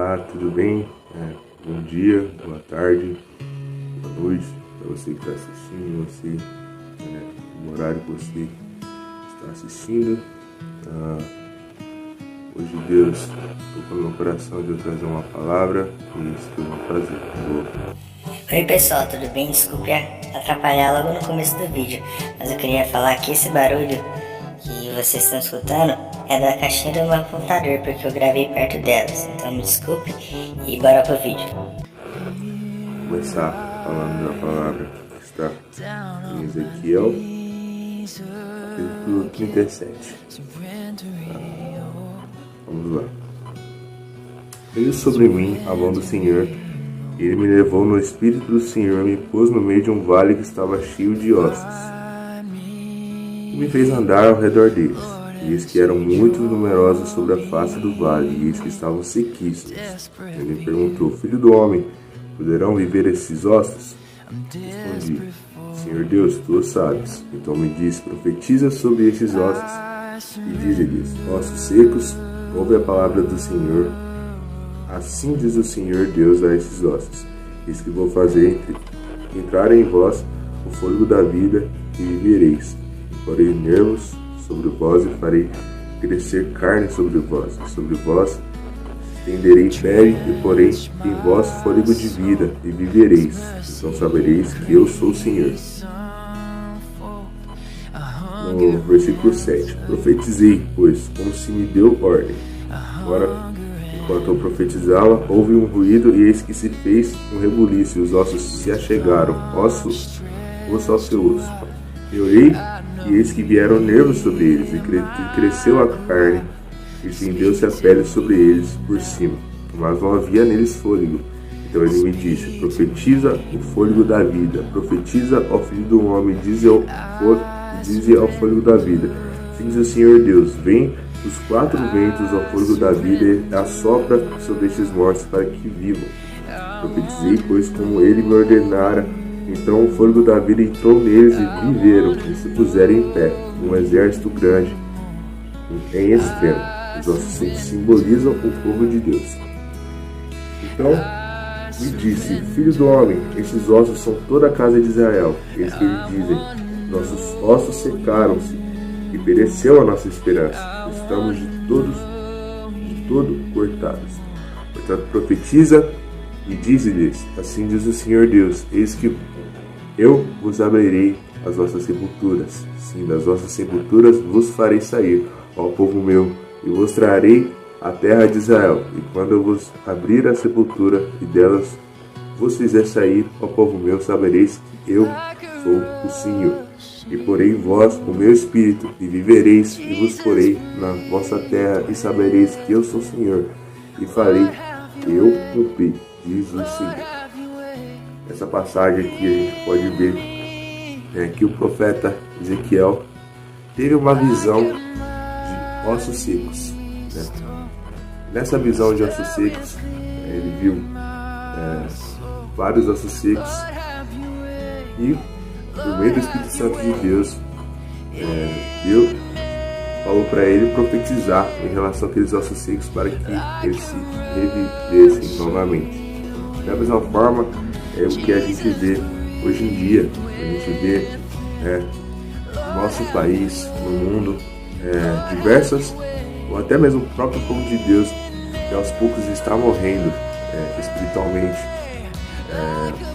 Olá, tudo bem? Bom dia, boa tarde, boa noite para você que está assistindo, no horário que você está assistindo. Hoje Deus tocou no meu coração de eu trazer uma palavra e isso que eu vou fazer. Oi pessoal, tudo bem? Desculpe atrapalhar logo no começo do vídeo, mas eu queria falar que esse barulho que vocês estão escutando é da caixinha do meu computador, porque eu gravei perto delas, então me desculpe e bora pro vídeo. Vou começar falando da palavra que está em Ezequiel, capítulo 37. Vamos lá. Veio sobre mim a mão do Senhor, e Ele me levou no Espírito do Senhor, me pôs no meio de um vale que estava cheio de ossos, e me fez andar ao redor deles. E eis que eram muito numerosos sobre a face do vale, e eis que estavam sequíssimos. Ele me perguntou: Filho do homem, poderão viver esses ossos? Respondi: Senhor Deus, tu o sabes. Então me disse: profetiza sobre esses ossos, e dize-lhes: ossos secos, ouve a palavra do Senhor. Assim diz o Senhor Deus a esses ossos: eis que vou fazer entrar em vós o fôlego da vida, e vivereis. Porei nervos sobre vós e farei crescer carne sobre vós. E sobre vós estenderei pele e porei em vós fôlego de vida, e vivereis. Então sabereis que eu sou o Senhor. No versículo 7. Profetizei, pois, como se me deu ordem. Agora, enquanto eu profetizava, houve um ruído, e eis que se fez um rebuliço, e os ossos se achegaram, osso ao seu osso. E orei, e eis que vieram nervos sobre eles, e cresceu a carne, e estendeu-se a pele sobre eles por cima, mas não havia neles fôlego. Então ele me disse: profetiza o fôlego da vida, profetiza ao filho do homem, dize ao fôlego da vida. Assim diz o Senhor Deus: vem os quatro ventos ao fôlego da vida e assopra sobre estes mortos para que vivam. Profetizei, pois, como ele me ordenara. Então o fôlego da vida entrou neles e viveram, e se puseram em pé, um exército grande em extremo. Os ossos simbolizam o povo de Deus. Então me disse: filho do homem, esses ossos são toda a casa de Israel. Eis que eles dizem: nossos ossos secaram-se, e pereceu a nossa esperança. Estamos de todo cortados. Portanto, profetiza e dize-lhes: assim diz o Senhor Deus: eis que eu vos abrirei as vossas sepulturas. Sim, das vossas sepulturas vos farei sair, ó povo meu, e vos trarei a terra de Israel. E quando eu vos abrir a sepultura e delas vos fizer sair, ó povo meu, sabereis que eu sou o Senhor. E porei em vós o meu espírito, e vivereis, e vos porei na vossa terra, e sabereis que eu sou o Senhor, e farei que eu cumpri, diz o Senhor. Essa passagem aqui a gente pode ver que o profeta Ezequiel teve uma visão de ossos secos. Nessa visão de ossos secos, ele viu vários ossos secos, e por meio do Espírito Santo de Deus, Deus falou para ele profetizar em relação àqueles ossos secos para que eles se revivessem novamente. Da mesma forma, é o que a gente vê hoje em dia. A gente vê no nosso país, no mundo, diversas, ou até mesmo o próprio povo de Deus, que aos poucos está morrendo espiritualmente.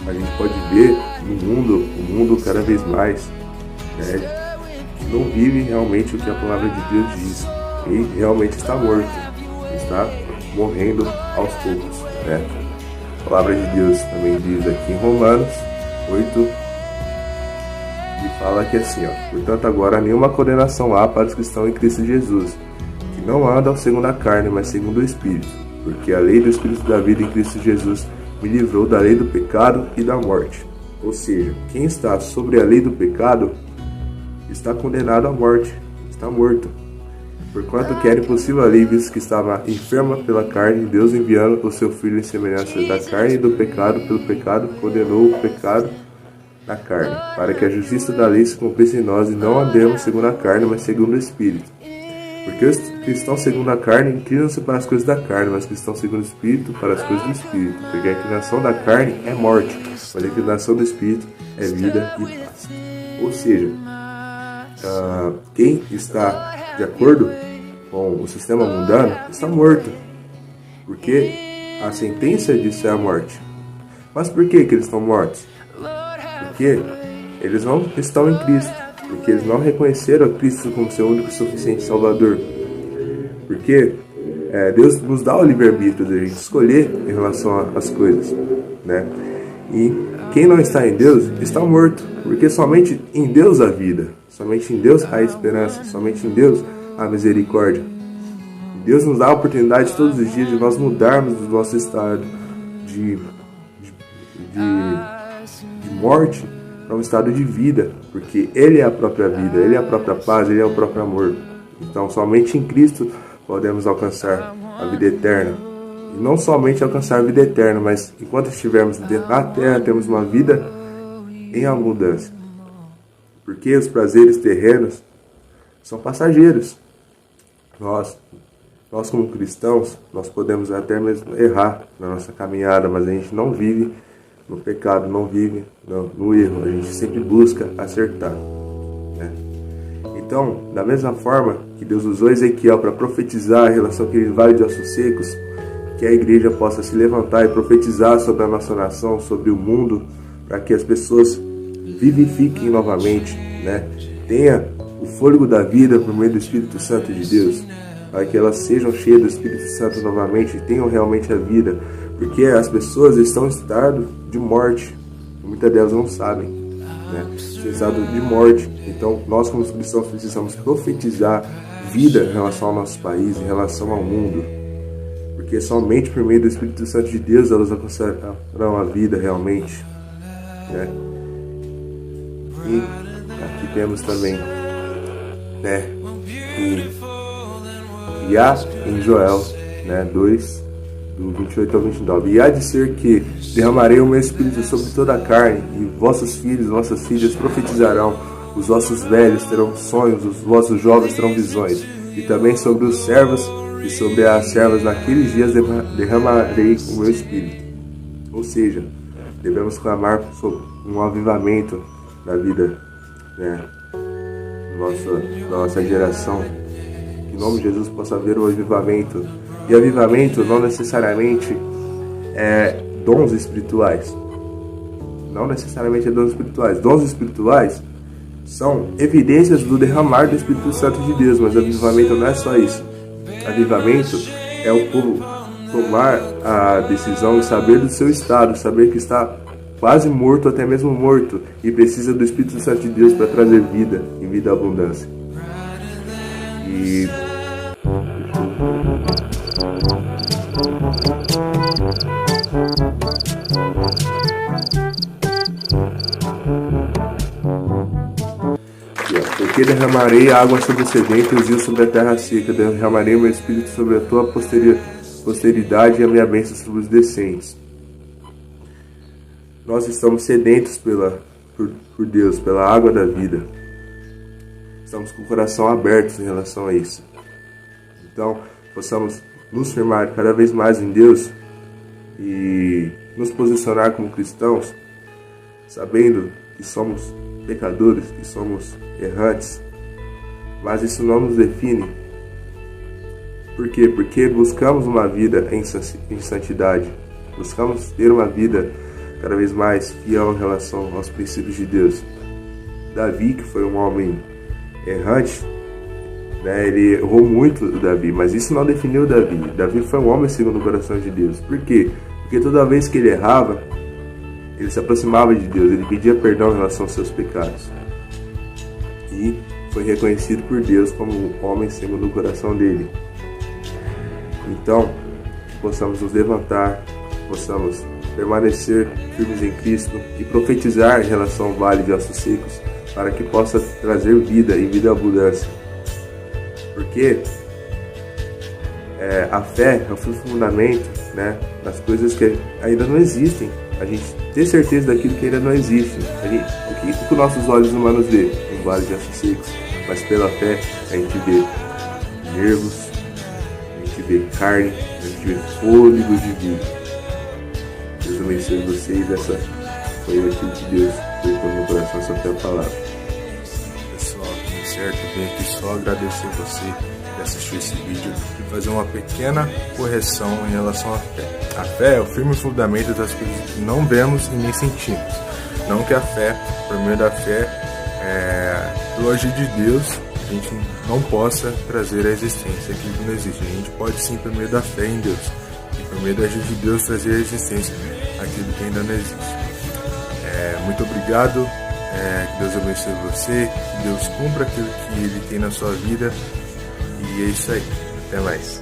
A gente pode ver no mundo cada vez mais que não vive realmente o que a palavra de Deus diz, e realmente está morto, está morrendo aos poucos. A palavra de Deus também diz aqui em Romanos 8, e fala que assim, portanto agora nenhuma condenação há para os que estão em Cristo Jesus, que não andam segundo a carne, mas segundo o Espírito, porque a lei do Espírito da vida em Cristo Jesus me livrou da lei do pecado e da morte. Ou seja, quem está sobre a lei do pecado está condenado à morte, está morto. Porquanto que era impossível a lei, visto que estava enferma pela carne, Deus enviando o seu Filho em semelhança da carne e do pecado, pelo pecado condenou o pecado na carne, para que a justiça da lei se cumprisse em nós, e não andemos segundo a carne, mas segundo o Espírito. Porque os cristãos segundo a carne inclinam-se para as coisas da carne, mas os cristãos segundo o Espírito para as coisas do Espírito. Porque a inclinação da carne é morte, mas a inclinação do Espírito é vida e paz. Ou seja, quem está de acordo com o sistema mundano está morto. Porque a sentença disso é a morte. Mas por que eles estão mortos? Porque eles não estão em Cristo. Porque eles não reconheceram a Cristo como seu único e suficiente Salvador. Porque Deus nos dá o livre-arbítrio de a gente escolher em relação às coisas, né? E quem não está em Deus está morto. Porque somente em Deus há vida. Somente em Deus há esperança. Somente em Deus há misericórdia. Deus nos dá a oportunidade todos os dias de nós mudarmos do nosso estado de morte para um estado de vida, porque Ele é a própria vida, Ele é a própria paz, Ele é o próprio amor. Então, somente em Cristo podemos alcançar a vida eterna. E não somente alcançar a vida eterna, mas enquanto estivermos na terra, temos uma vida em abundância. Porque os prazeres terrenos são passageiros. Nós como cristãos, nós podemos até mesmo errar na nossa caminhada, mas a gente não vive no pecado, não vive no erro. A gente sempre busca acertar, né? Então, da mesma forma que Deus usou Ezequiel para profetizar em relação àquele vale de ossos secos, que a igreja possa se levantar e profetizar sobre a nossa nação, sobre o mundo, para que as pessoas vivifiquem novamente, né? Tenha o fôlego da vida por meio do Espírito Santo de Deus, para que elas sejam cheias do Espírito Santo novamente e tenham realmente a vida. Porque as pessoas estão em estado de morte. Muitas delas não sabem, né? Estão em estado de morte. Então, nós como cristãos precisamos profetizar vida em relação ao nosso país, em relação ao mundo. Porque somente por meio do Espírito Santo de Deus elas alcançarão a vida realmente, né? E aqui temos também, né, e há em Joel, né, 2, do 28 ao 29, e há de ser que derramarei o meu Espírito sobre toda a carne, e vossos filhos e vossas filhas profetizarão, os vossos velhos terão sonhos, os vossos jovens terão visões, e também sobre os servos e sobre as servas naqueles dias derramarei o meu Espírito. Ou seja, devemos clamar sobre um avivamento na vida, né, da nossa geração. Que em nome de Jesus possa haver um avivamento. E avivamento não necessariamente é dons espirituais. Não necessariamente é dons espirituais. Dons espirituais são evidências do derramar do Espírito Santo de Deus, mas avivamento não é só isso. Avivamento é o povo tomar a decisão de saber do seu estado, saber que está quase morto, até mesmo morto, e precisa do Espírito Santo de Deus para trazer vida e vida abundância. E porque derramarei água sobre o sedento e os rios sobre a terra seca, derramarei o meu Espírito sobre a tua posteridade e a minha bênção sobre os descendentes. Nós estamos sedentos por Deus, pela água da vida. Estamos com o coração aberto em relação a isso. Então, possamos nos firmar cada vez mais em Deus e nos posicionar como cristãos, sabendo que somos pecadores, que somos errantes, mas isso não nos define. Por quê? Porque buscamos uma vida em santidade, buscamos ter uma vida cada vez mais fiel em relação aos princípios de Deus. Davi, que foi um homem errante, né, ele errou muito, Davi, mas isso não definiu Davi. Davi foi um homem segundo o coração de Deus. Por quê? Porque toda vez que ele errava, ele se aproximava de Deus, ele pedia perdão em relação aos seus pecados. E foi reconhecido por Deus como um homem segundo o coração dele. Então, possamos nos levantar, possamos permanecer firmes em Cristo e profetizar em relação ao vale de ossos secos, para que possa trazer vida e vida abundância. Porque a fé é o fundamento, né, das coisas que ainda não existem. A gente ter certeza daquilo que ainda não existe. O que nossos olhos humanos vê? Um vale de ossos secos. Mas pela fé a gente vê nervos, a gente vê carne, a gente vê fôlego de vida. Deus abençoe vocês. Essa foi aquilo que Deus colocou no meu coração, essa foi a palavra. Pessoal, tudo certo? Vim aqui só agradecer você que assistiu esse vídeo e fazer uma pequena correção em relação à fé. A fé é o firme fundamento das coisas que não vemos e nem sentimos. Não que a fé, por meio da fé, pelo agir de Deus, a gente não possa trazer a existência aquilo que não existe. A gente pode sim, por meio da fé em Deus, e por meio da agir de Deus, trazer a existência aquilo que ainda não existe. Muito obrigado, que Deus abençoe você, que Deus cumpra aquilo que Ele tem na sua vida, e é isso aí, até mais.